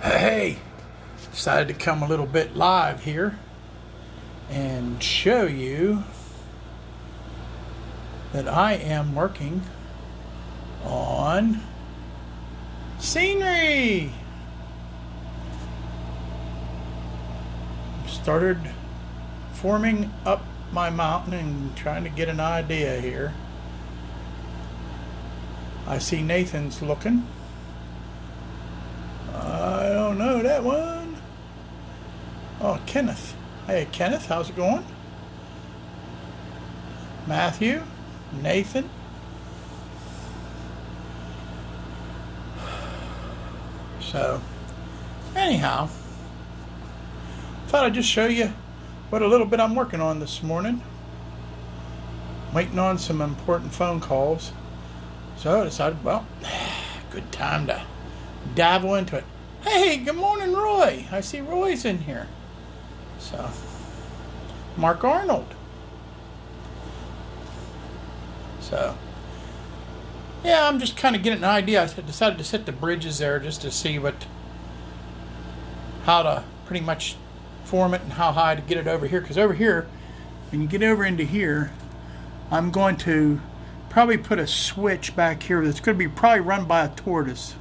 Hey, decided to come a little bit live here and show you that I am working on scenery. Started forming up my mountain and trying to get an idea here. I see Nathan's looking. I don't know that one. Oh, Kenneth. Hey, Kenneth, how's it going? Matthew, Nathan. So, anyhow, thought I'd just show you what a little bit I'm working on this morning. Waiting on some important phone calls. So I decided, well, good time to dabble into it. Hey, good morning, Roy. I see Roy's in here. So, Mark Arnold. So, yeah, I'm just kind of getting an idea. I decided to set the bridges there just to see how to pretty much form it and how high to get it over here. Because over here, when you get over into here, I'm going to probably put a switch back here that's going to be probably run by a tortoise.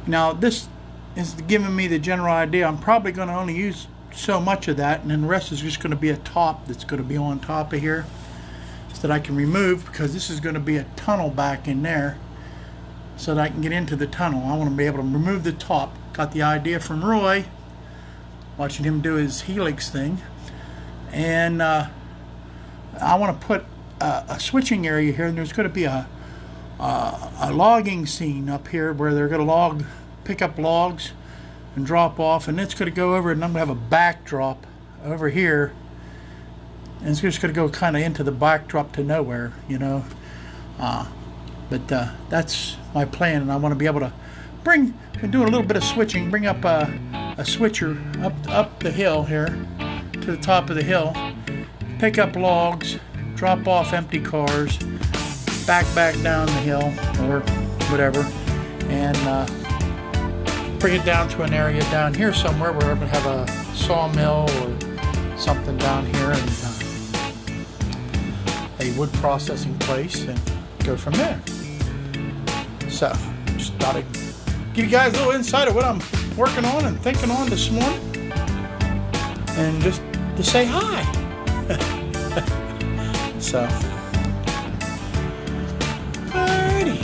Now, this is giving me the general idea. I'm probably going to only use so much of that, and then the rest is just going to be a top that's going to be on top of here so that I can remove, because this is going to be a tunnel back in there so that I can get into the tunnel. I want to be able to remove the top. Got the idea from Roy, watching him do his helix thing, and I want to put a switching area here, and there's going to be a logging scene up here where they're going to pick up logs and drop off, and it's going to go over, and I'm going to have a backdrop over here, and it's just going to go kind of into the backdrop to nowhere, you know. But that's my plan, and I want to be able to do a little bit of switching, bring up a switcher up the hill here to the top of the hill, pick up logs, drop off empty cars, back down the hill or whatever, and bring it down to an area down here somewhere where I'm going to have a sawmill or something down here, and a wood processing place, and go from there. So, just thought I'd give you guys a little insight of what I'm working on and thinking on this morning, and just to say hi. So, alrighty.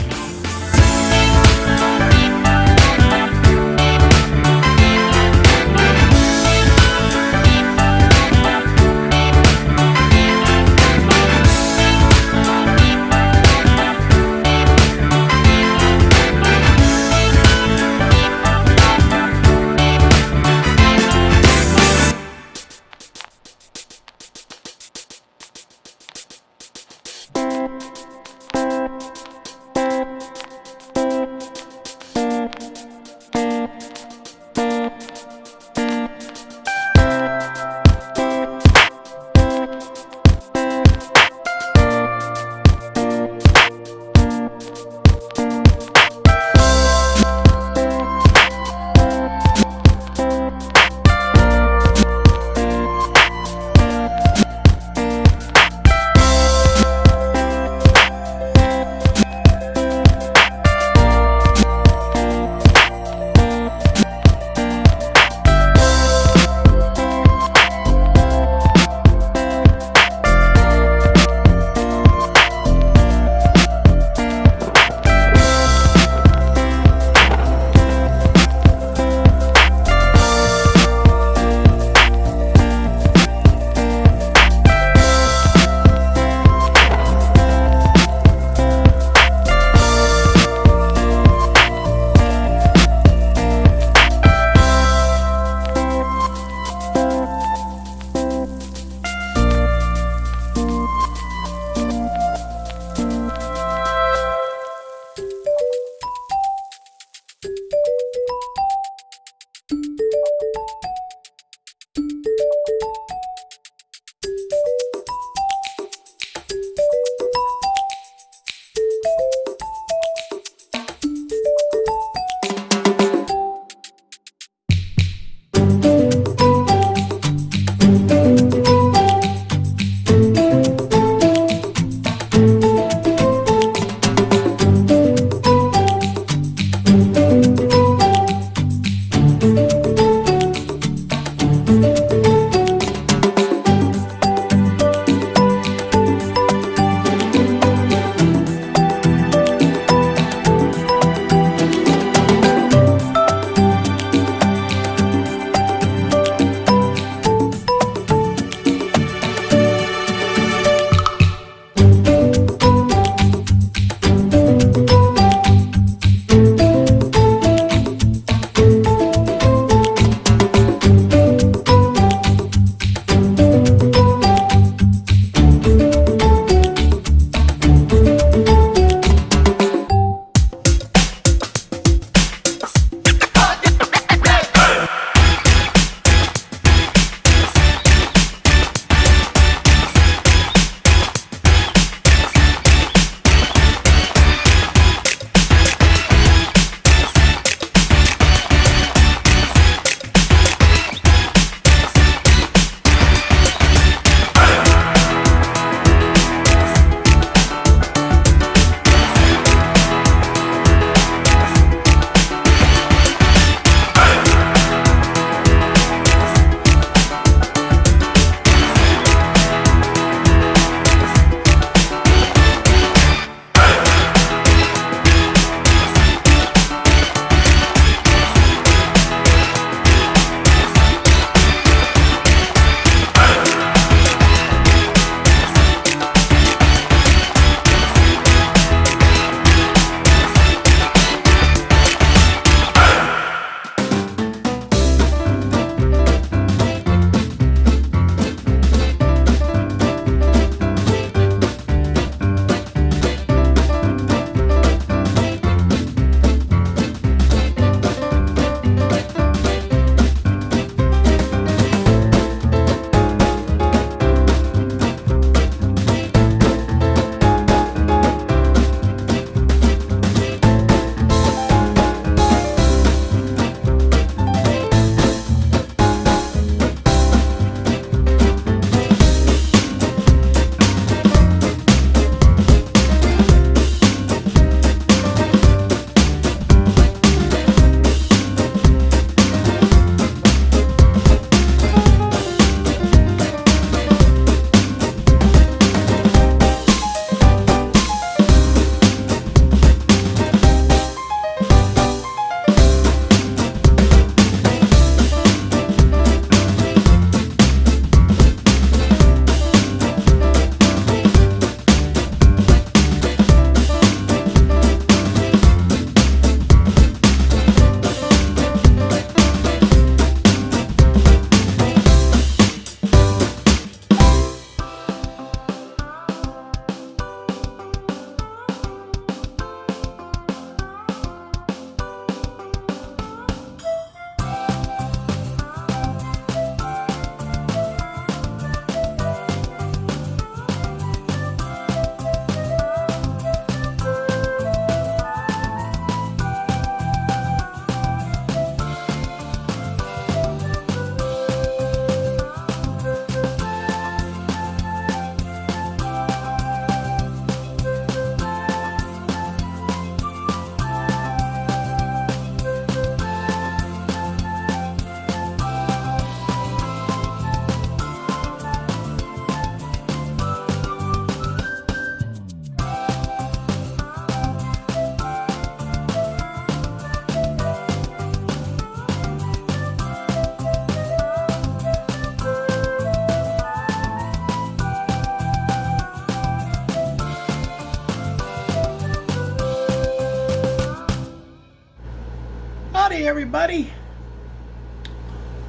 Howdy, everybody.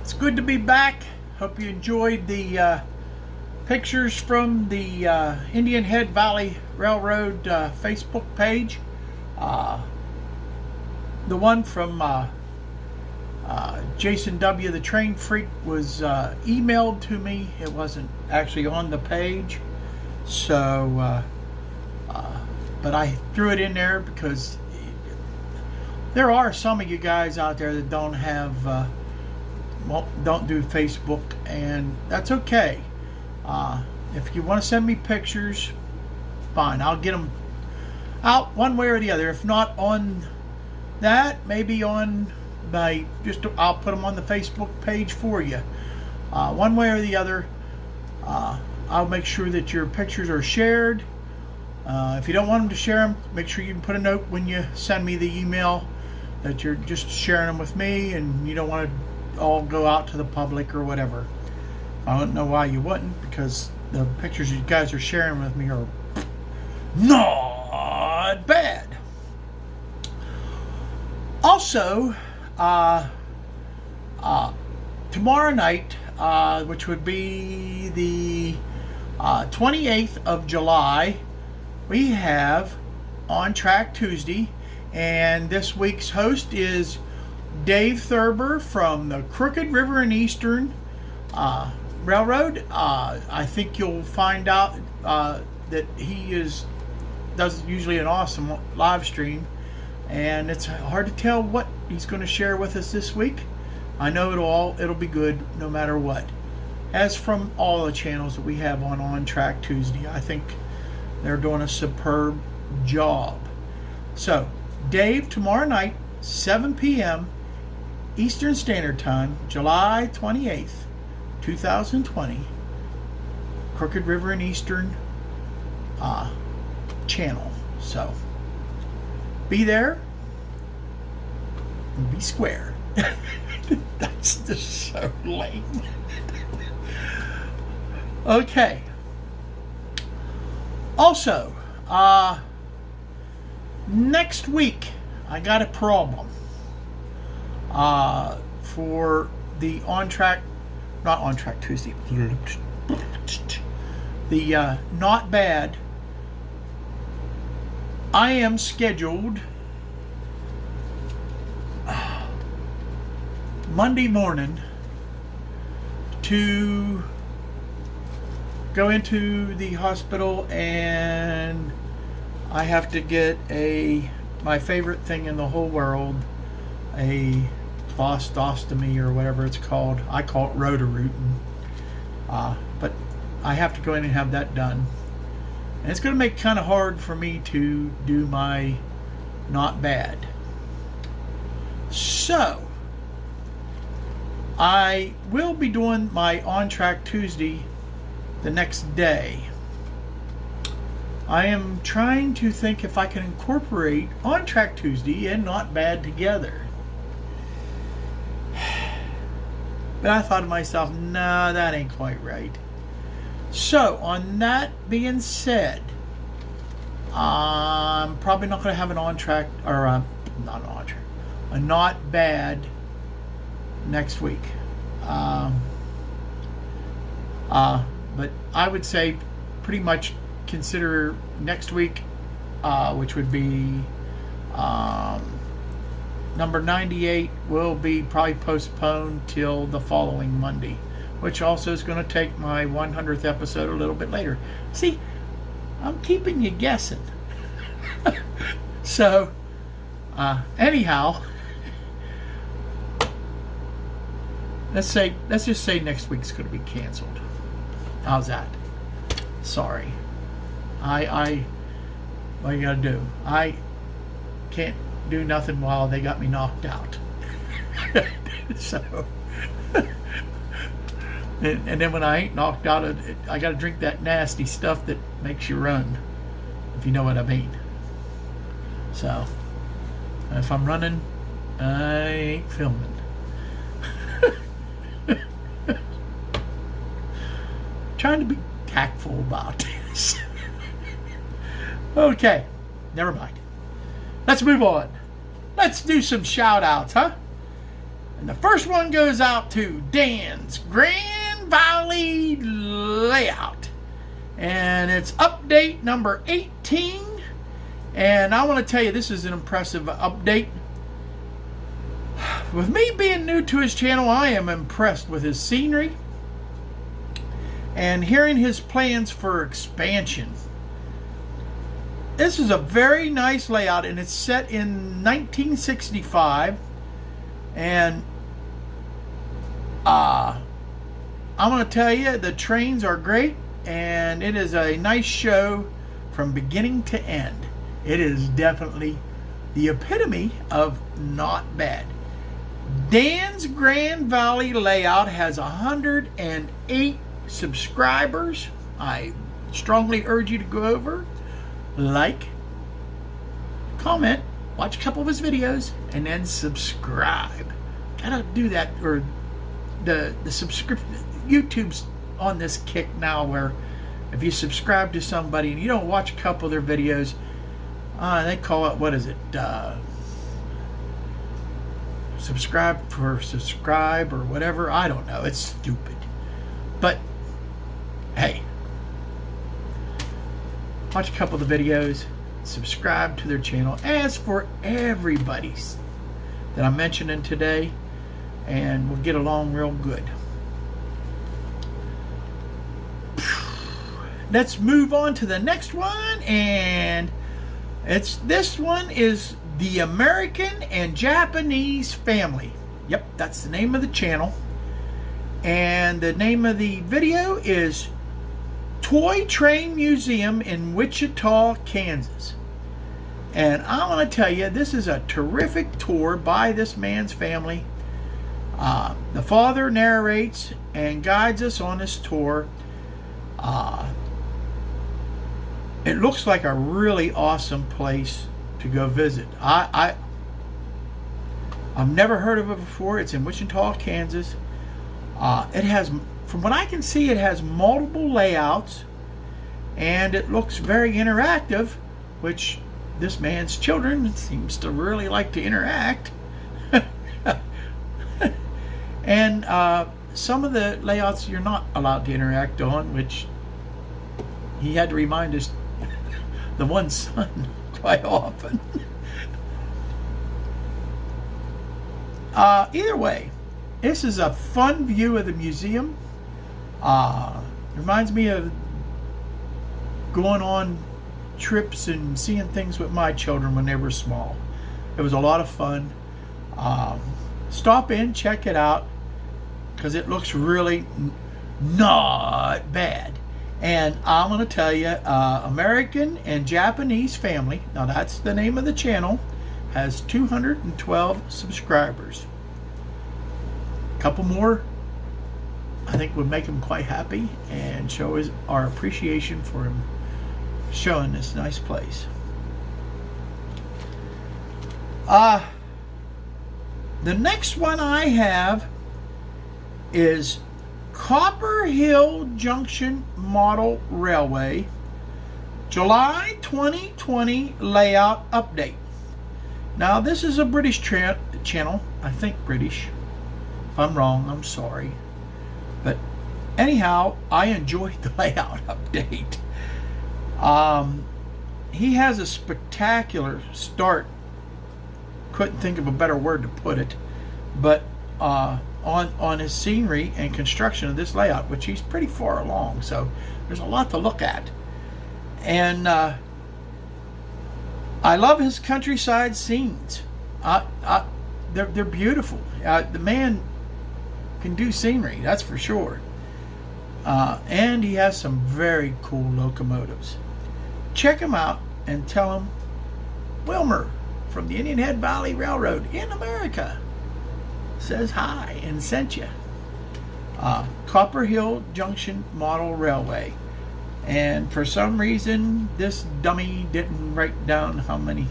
It's good to be back. Hope you enjoyed the pictures from the Indian Head Valley Railroad Facebook page. The one from Jason W. the Train Freak was emailed to me. It wasn't actually on the page. So, but I threw it in there because there are some of you guys out there that don't have, don't do Facebook, and that's okay. If you want to send me pictures, fine. I'll get them out one way or the other. If not on that, maybe on my, I'll put them on the Facebook page for you. One way or the other, I'll make sure that your pictures are shared. If you don't want them to share them, make sure you can put a note when you send me the email that you're just sharing them with me and you don't want to all go out to the public or whatever. I don't know why you wouldn't, because the pictures you guys are sharing with me are not bad. Also, tomorrow night, which would be the 28th of July, we have On Track Tuesday, and this week's host is Dave Thurber from the Crooked River and Eastern Railroad. I think you'll find out that he does usually an awesome live stream, and it's hard to tell what he's going to share with us this week. I know it'll be good no matter what. As from all the channels that we have on Track Tuesday, I think they're doing a superb job. So, Dave, tomorrow night, 7 p.m. Eastern Standard Time, July 28th, 2020, Crooked River and Eastern channel. So, be there and be square. That's just so lame. Okay. Also, next week I got a problem for the not On Track Tuesday, the Not Bad. I am scheduled Monday morning to go into the hospital, and I have to get my favorite thing in the whole world, a colostostomy or whatever it's called. I call it Roto-Rooting. But I have to go in and have that done. And it's going to make it kind of hard for me to do my Not Bad. So, I will be doing my On Track Tuesday the next day. I am trying to think if I can incorporate On Track Tuesday and Not Bad together. But I thought to myself, nah, that ain't quite right. So, on that being said, I'm probably not going to have an On Track, or not an On Track, a Not Bad next week. But I would say pretty much consider next week, which would be number 98, will be probably postponed till the following Monday, which also is going to take my 100th episode a little bit later. See, I'm keeping you guessing. So, anyhow, let's just say next week's going to be canceled. How's that? Sorry. What you gotta do? I can't do nothing while they got me knocked out. So, and then when I ain't knocked out, I gotta drink that nasty stuff that makes you run, if you know what I mean. So, if I'm running, I ain't filming. Trying to be tactful about this. Okay, never mind. Let's move on. Let's do some shout outs, huh? And the first one goes out to Dan's Grand Valley Layout. And it's update number 18. And I want to tell you, this is an impressive update. With me being new to his channel, I am impressed with his scenery and hearing his plans for expansion. This is a very nice layout, and it's set in 1965. And I'm going to tell you, the trains are great, and it is a nice show from beginning to end. It is definitely the epitome of not bad. Dan's Grand Valley Layout has 108 subscribers. I strongly urge you to go over, like, comment, watch a couple of his videos, and then subscribe. Gotta do that, or the subscription. YouTube's on this kick now where if you subscribe to somebody and you don't watch a couple of their videos, they call it, what is it? Subscribe for subscribe or whatever. I don't know. It's stupid. But hey, watch a couple of the videos, subscribe to their channel. As for everybody that I'm mentioning today, and we'll get along real good. Let's move on to the next one, and this one is The American and Japanese Family. Yep, that's the name of the channel. And the name of the video is Toy Train Museum in Wichita, Kansas. And I want to tell you, this is a terrific tour by this man's family. The father narrates and guides us on this tour. It looks like a really awesome place to go visit. I've never heard of it before. It's in Wichita, Kansas. It has, from what I can see, it has multiple layouts, and it looks very interactive, which this man's children seems to really like to interact. And some of the layouts you're not allowed to interact on, which he had to remind us, the one son, quite often. Either way, this is a fun view of the museum. Reminds me of going on trips and seeing things with my children when they were small. It was a lot of fun. Stop in, check it out, because it looks really not bad. And I'm going to tell you, American and Japanese Family, now that's the name of the channel, has 212 subscribers. A couple more, I think, would make him quite happy and show our appreciation for him showing this nice place. The next one I have is Copper Hill Junction Model Railway, July 2020 layout update. Now this is a British channel, I think British. If I'm wrong, I'm sorry. But anyhow, I enjoyed the layout update. He has a spectacular start. Couldn't think of a better word to put it. But on his scenery and construction of this layout, which he's pretty far along, so there's a lot to look at. And I love his countryside scenes. They're beautiful. The man can do scenery, that's for sure. And he has some very cool locomotives. Check him out and tell him Wilmer from the Indian Head Valley Railroad in America says hi and sent you. Copper Hill Junction Model Railway. And for some reason this dummy didn't write down how many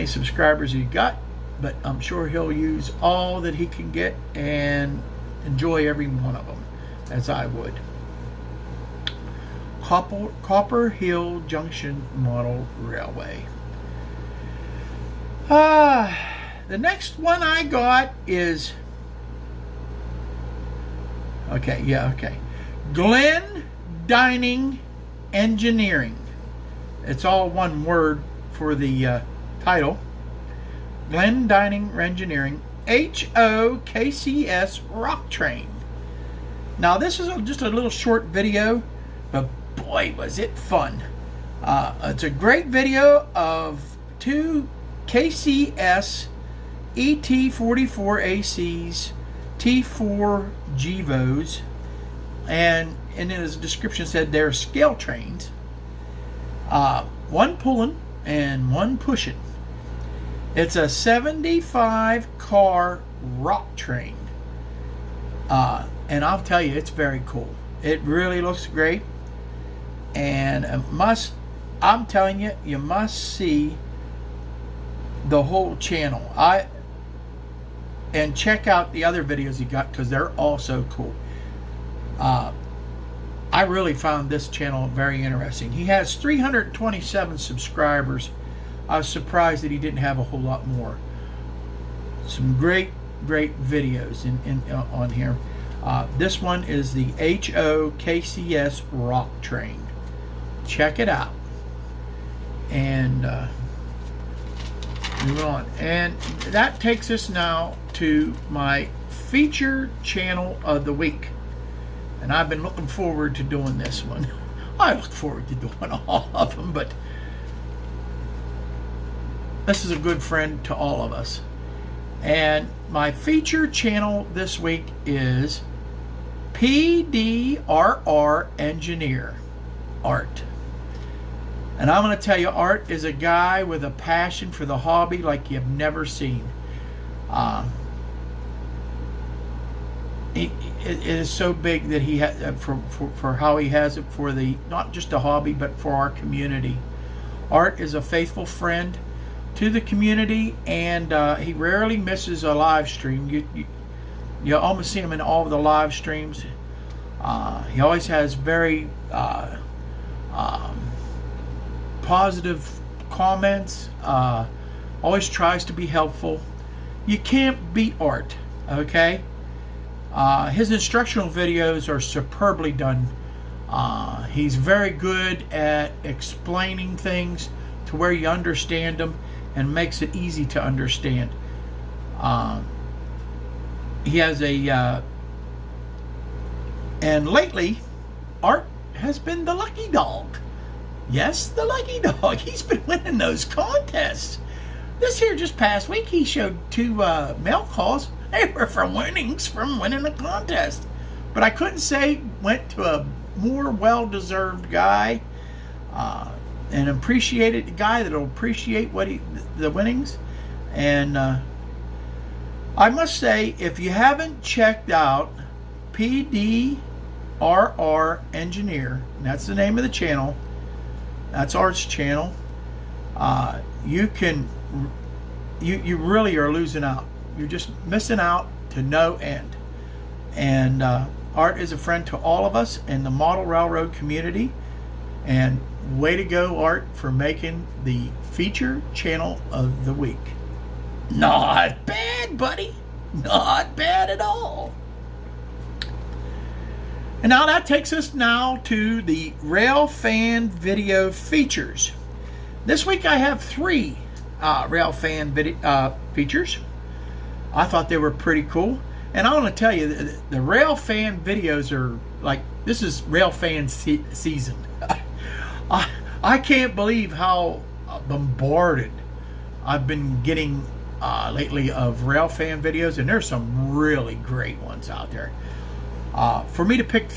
subscribers he got, but I'm sure he'll use all that he can get and enjoy every one of them, as I would. Copper Hill Junction Model Railway. the next one I got is, Glenn Dining Engineering. It's all one word for the title. Glenn Dining Engineering, HOKCS Rock Train. Now this is just a little short video, but boy was it fun. It's a great video of two KCS ET44ACs T4 GEVOs, and in his description said they're scale trains. One pulling and one pushing. It's a 75 car rock train. And I'll tell you, it's very cool. It really looks great. And I'm telling you, you must see the whole channel. And check out the other videos he got, because they're also cool. I really found this channel very interesting. He has 327 subscribers. I was surprised that he didn't have a whole lot more. Some great videos on here. This one is the HOKCS Rock Train. Check it out. And move on. And that takes us now to my feature channel of the week. And I've been looking forward to doing this one. I look forward to doing all of them, but this is a good friend to all of us. And my feature channel this week is PDRR Engineer Art. And I'm going to tell you, Art is a guy with a passion for the hobby like you've never seen. It is so big that he has for how he has it for the not just the hobby but for our community. Art is a faithful friend to the community, and he rarely misses a live stream. You almost see him in all of the live streams. He always has very positive comments. Always tries to be helpful. You can't beat Art, okay? His instructional videos are superbly done. He's very good at explaining things to where you understand them and makes it easy to understand. He has and lately Art has been the lucky dog. Yes, the lucky dog. He's been winning those contests. This here just past week he showed 2 mail calls. They were from winnings from winning the contest. But I couldn't say went to a more well-deserved guy, an appreciated guy that'll appreciate the winnings. And I must say, if you haven't checked out PDRR Engineer, that's the name of the channel, that's Art's channel, you really are losing out. You're just missing out to no end. And Art is a friend to all of us in the model railroad community. And way to go, Art, for making the feature channel of the week. Not bad, buddy. Not bad at all. And now that takes us now to the Railfan video features. This week I have 3 Railfan features. I thought they were pretty cool. And I want to tell you, the Railfan videos are like, this is Railfan season. I can't believe how bombarded I've been getting lately of Railfan videos, and there's some really great ones out there. For me to pick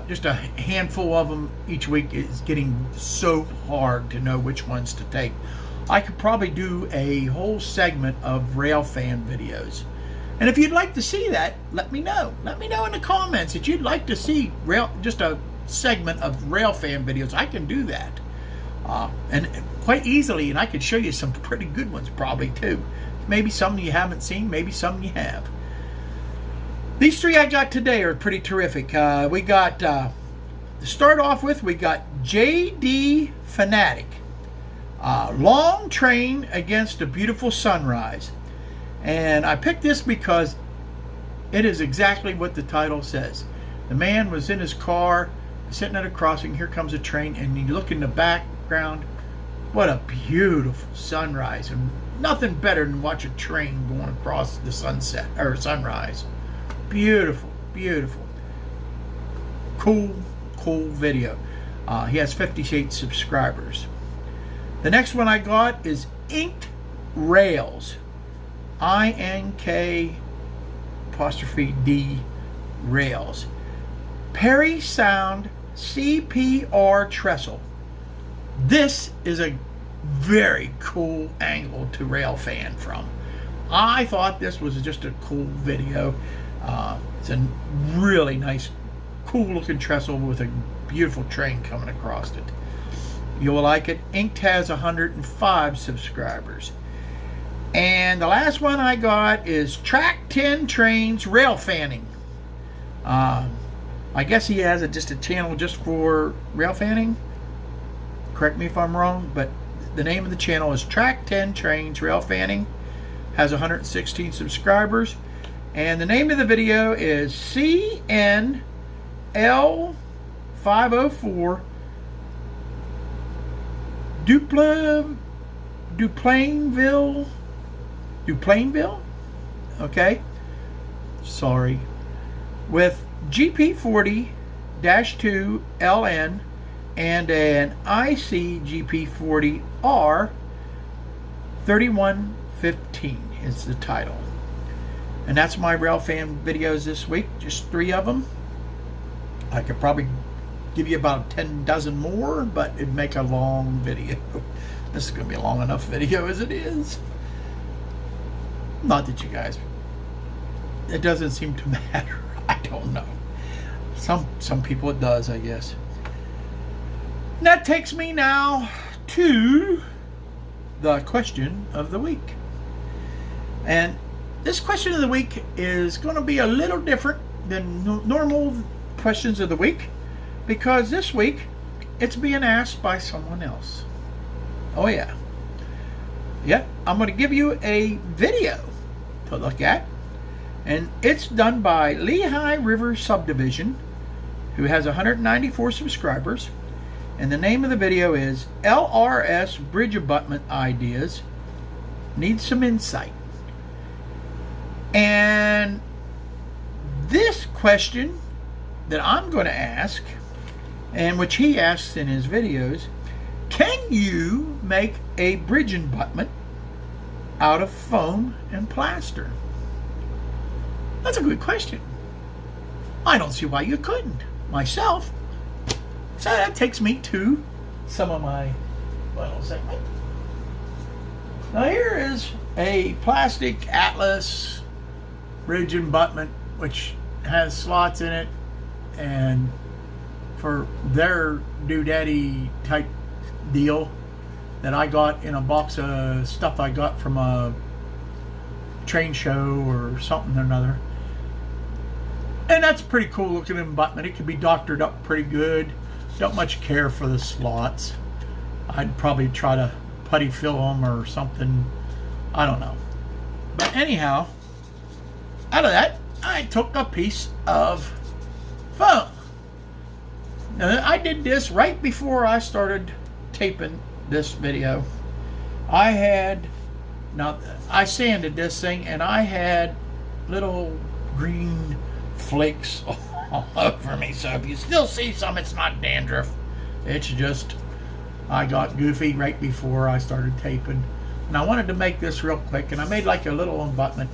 just a handful of them each week is getting so hard to know which ones to take. I could probably do a whole segment of Railfan videos. And if you'd like to see that, let me know. Let me know in the comments that you'd like to see just a segment of Railfan videos. I can do that. And quite easily, and I could show you some pretty good ones probably too. Maybe some you haven't seen, maybe some you have. These 3 I got today are pretty terrific. We got, to start off with, we got JD Fanatic. Long Train Against a Beautiful Sunrise. And I picked this because it is exactly what the title says. The man was in his car, sitting at a crossing. Here comes a train, and you look in the background. What a beautiful sunrise, and nothing better than watch a train going across the sunset or sunrise. Beautiful, beautiful. Cool video. He has 58 subscribers. The next one I got is Inked Rails. INK''D Rails. Perry Sound CPR Trestle. This is a very cool angle to Railfan from. I thought this was just a cool video. It's a really nice, cool looking trestle with a beautiful train coming across it. You'll like it. Inked has 105 subscribers. And the last one I got is Track 10 Trains Rail Fanning. I guess he has just a channel just for rail fanning. Correct me if I'm wrong, but the name of the channel is Track 10 Trains Rail Fanning. Has 116 subscribers. And the name of the video is CNL504 Duplainville? Okay. Sorry. With GP40-2LN and an ICGP40R 3115 is the title. And that's my Railfan videos this week. Just 3 of them. I could probably give you about 10 dozen more, but it'd make a long video. This is going to be a long enough video as it is. Not that you guys, it doesn't seem to matter. I don't know. Some people it does, I guess. And that takes me now to the question of the week. And this question of the week is going to be a little different than normal questions of the week, because this week it's being asked by someone else. Oh yeah. I'm going to give you a video to look at, and it's done by Lehigh River Subdivision, who has 194 subscribers, and the name of the video is LRS Bridge Abutment Ideas Need Some Insight. And this question that I'm going to ask, and which he asks in his videos, can you make a bridge abutment out of foam and plaster? That's a good question. I don't see why you couldn't, myself. So that takes me to some of my final segment. Now here is a plastic Atlas bridge abutment, which has slots in it, and for their doodaddy type deal that I got in a box of stuff I got from a train show or something or another. And that's a pretty cool looking abutment. It could be doctored up pretty good. Don't much care for the slots. I'd probably try to putty fill them or something. I don't know. But anyhow, out of that, I took a piece of foam. Now, I did this right before I started taping this video. I sanded this thing, and I had little green flakes all over me. So if you still see some, it's not dandruff. It's just I got goofy right before I started taping. And I wanted to make this real quick, and I made like a little abutment.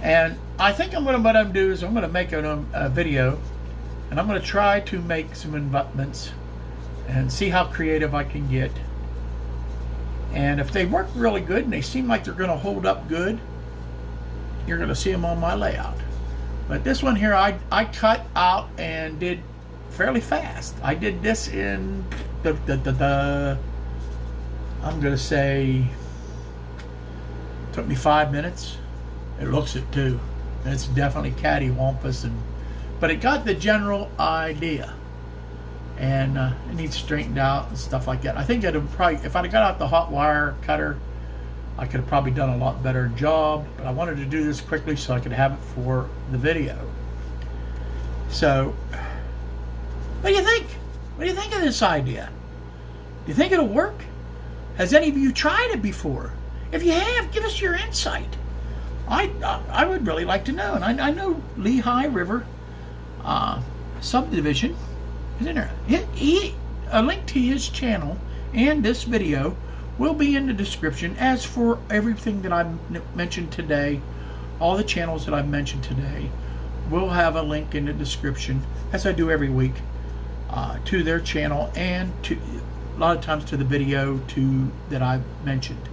And I think what I'm going to do is I'm going to make a video, and I'm going to try to make some abutments and see how creative I can get. And if they work really good and they seem like they're going to hold up good, you're going to see them on my layout. But this one here, I cut out and did fairly fast. I did this in I'm going to say, took me 5 minutes. It looks it too. It's definitely cattywampus, but it got the general idea. And it needs straightened out and stuff like that. I think it'd probably, if I'd got out the hot wire cutter I could have probably done a lot better job, but I wanted to do this quickly so I could have it for the video. So, what do you think? What do you think of this idea? Do you think it'll work? Has any of you tried it before? If you have, give us your insight. I would really like to know. And I know Lehigh River subdivision is in there. A link to his channel and this video will be in the description, as for everything that I've mentioned today. All the channels that I've mentioned today will have a link in the description, as I do every week, to their channel, and to a lot of times to the video that I've mentioned.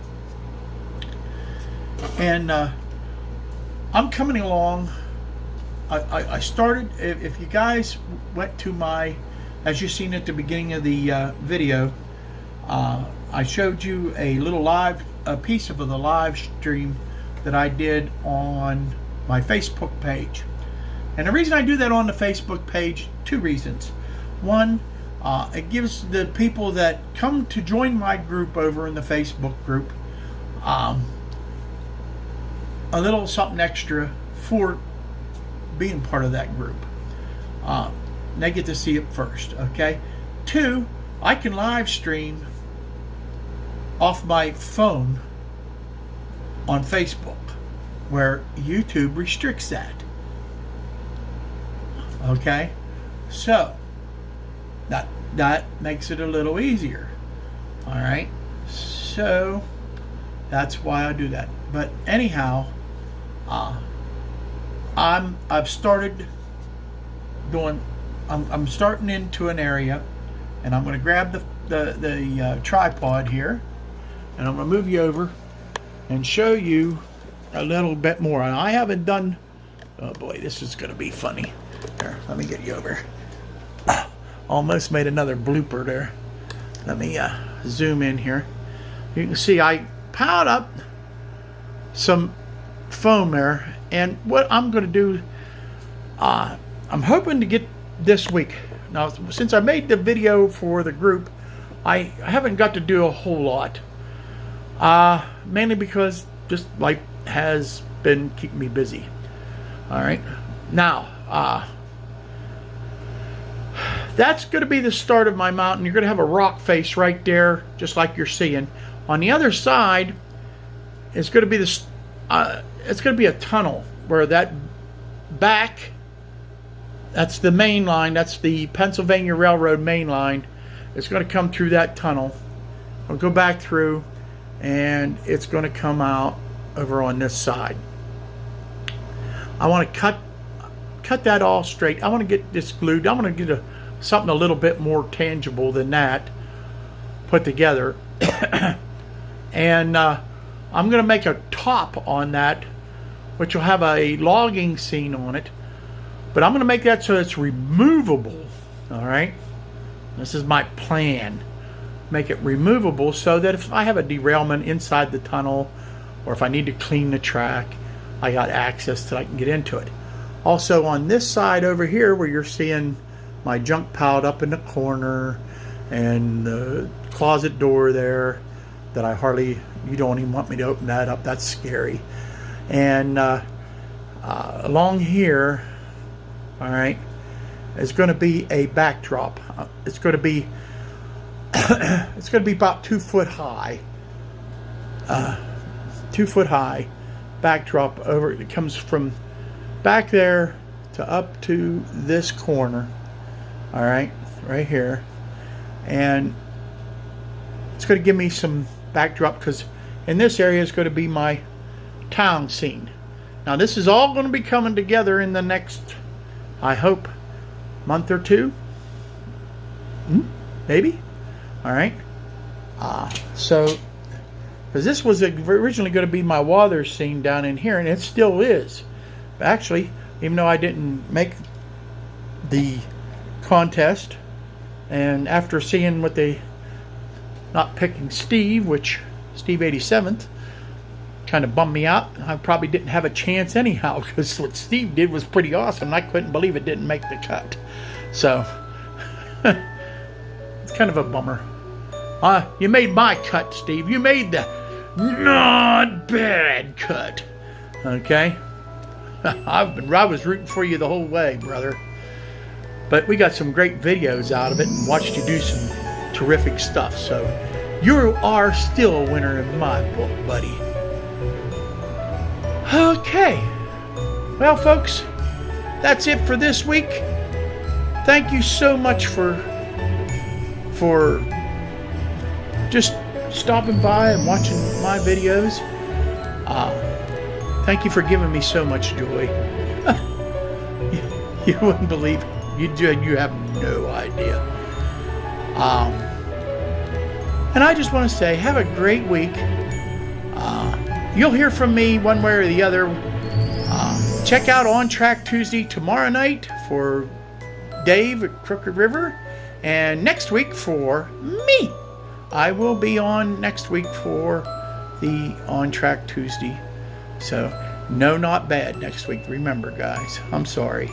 And I'm coming along. I started, if you guys went to my, as you've seen at the beginning of the video, I showed you a little a piece of the live stream that I did on my Facebook page. And the reason I do that on the Facebook page, two reasons. One, it gives the people that come to join my group over in the Facebook group a little something extra for being part of that group. They get to see it first, okay? Two, I can live stream off my phone on Facebook, where YouTube restricts that. Okay? So, that makes it a little easier. Alright? So, that's why I do that. But anyhow, I've started doing, I'm starting into an area, and I'm going to grab the tripod here, and I'm going to move you over and show you a little bit more. And I haven't done, oh boy, this is going to be funny. Here, let me get you over. Almost made another blooper there. Let me zoom in here. You can see I piled up some foam there, and what I'm going to do, I'm hoping to get this week. Now, since I made the video for the group, I haven't got to do a whole lot. Mainly because just life has been keeping me busy. Alright. Now, that's going to be the start of my mountain. You're going to have a rock face right there, just like you're seeing. On the other side, it's going to be this. It's going to be a tunnel where that back. That's the main line. That's the Pennsylvania Railroad main line. It's going to come through that tunnel. I'll go back through, and it's going to come out over on this side. I want to cut that all straight. I want to get this glued. I want to get something a little bit more tangible than that put together. And I'm going to make a top on that, which will have a logging scene on it. But I'm going to make that so it's removable. All right. This is my plan. Make it removable so that if I have a derailment inside the tunnel, or if I need to clean the track, I got access that I can get into it. Also on this side over here, where you're seeing my junk piled up in the corner, and the closet door there that you don't even want me to open that up. That's scary. And along here, all right, is going to be a backdrop. It's going to be it's going to be about 2 foot high. 2 foot high backdrop over. It comes from back there to up to this corner. All right, right here, and it's going to give me some backdrop, because in this area is going to be my town scene. Now this is all going to be coming together in the next, I hope, month or two, maybe. All right. So, because this was originally going to be my water scene down in here, and it still is. But actually, even though I didn't make the contest, and after seeing what they not picking Steve, which Steve 87th kind of bummed me out. I probably didn't have a chance anyhow, because what Steve did was pretty awesome. I couldn't believe it didn't make the cut. So it's kind of a bummer. You made my cut, Steve. You made not bad cut. Okay? I was rooting for you the whole way, brother. But we got some great videos out of it and watched you do some terrific stuff. So you are still a winner in my book, buddy. Okay. Well, folks, that's it for this week. Thank you so much for just stopping by and watching my videos. Thank you for giving me so much joy. You wouldn't believe it. You have no idea. And I just want to say, have a great week. You'll hear from me one way or the other. Check out On Track Tuesday tomorrow night for Dave at Crooked River. And next week for me. I will be on next week for the On Track Tuesday. So, no, not bad next week. Remember, guys, I'm sorry.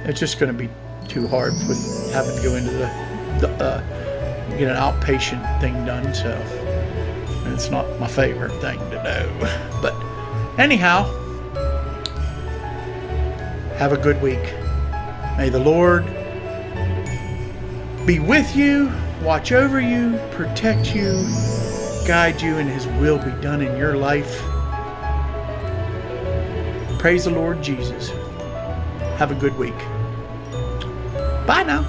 It's just going to be too hard with having to go into the get an outpatient thing done. So, it's not my favorite thing to do. But anyhow, have a good week. May the Lord be with you, watch over you, protect you, guide you, and His will be done in your life. Praise the Lord Jesus. Have a good week. Bye now.